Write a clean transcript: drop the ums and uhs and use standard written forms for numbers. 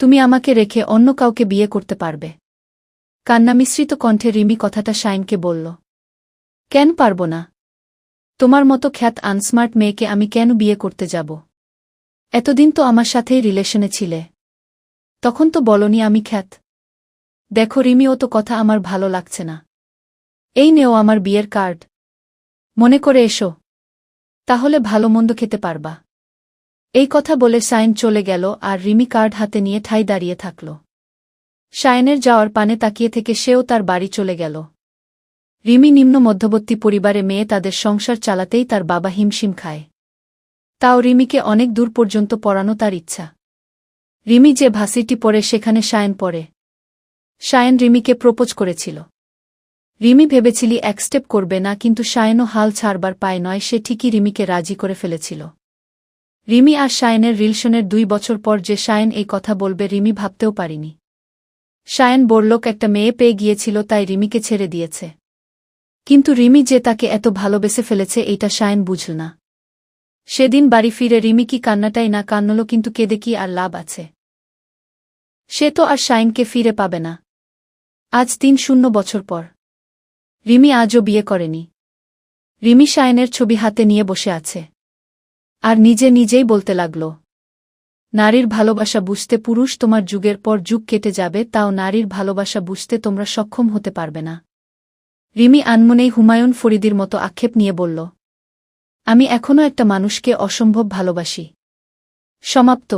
তুমি আমাকে রেখে অন্য কাউকে বিয়ে করতে পারবে? কান্না মিশ্রিত কণ্ঠে রিমি কথাটা শাইনকে বলল। কেন পারব না? তোমার মতো খ্যাত আনস্মার্ট মেয়েকে আমি কেন বিয়ে করতে যাব? এতদিন তো আমার সাথেই রিলেশনে ছিলে। তখন তো বলনি আমি খ্যাত। দেখো রিমি, ও তো কথা আমার ভালো লাগছে না। এই নেও আমার বিয়ের কার্ড। মনে করে এসো, তাহলে ভালো মন্দ খেতে পারবা। এই কথা বলে শাইন চলে গেল আর রিমি কার্ড হাতে নিয়ে ঠাই দাঁড়িয়ে থাকল। শাইনের যাওয়ার পানে তাকিয়ে থেকে সেও তার বাড়ি চলে গেল। রিমি নিম্ন মধ্যবর্তী পরিবারে মেয়ে, তাদের সংসার চালাতেই তার বাবা হিমশিম খায়। তাও রিমিকে অনেক দূর পর্যন্ত পড়ানো তার ইচ্ছা। রিমি যে ভার্সিটি পড়ে সেখানে শায়ন পড়ে। শায়ন রিমিকে প্রপোজ করেছিল। রিমি ভেবেছিলি এক স্টেপ করবে না, কিন্তু শায়নও হাল ছাড়বার পায় নয়, সে ঠিকই রিমিকে রাজি করে ফেলেছিল। রিমি আর শায়নের রিলেশনের 2 বছর পর যে শায়ন এই কথা বলবে রিমি ভাবতেও পারিনি। শায়ন বড়লোক একটা মেয়ে পেয়ে গিয়েছিল, তাই রিমিকে ছেড়ে দিয়েছে। কিন্তু রিমি যে তাকে এত ভালোবেসে ফেলেছে এইটা শায়ন বুঝল না। সেদিন বাড়ি ফিরে রিমি কি কান্নাটাই না কান্নল, কিন্তু কেঁদে কি আর লাভ আছে? সে তো আর শায়নকে ফিরে পাবে না। আজ 3 বছর পর রিমি আজও বিয়ে করেনি। রিমি শায়নের ছবি হাতে নিয়ে বসে আছে আর নিজে নিজেই বলতে লাগল, নারীর ভালোবাসা বুঝতে পুরুষ তোমার যুগের পর যুগ কেটে যাবে, তাও নারীর ভালোবাসা বুঝতে তোমরা সক্ষম হতে পারবে না। রিমি আনমনেই হুমায়ুন ফরিদির মতো আক্ষেপ নিয়ে বলল, আমি এখনও একটা মানুষকে অসম্ভব ভালোবাসি। সমাপ্ত।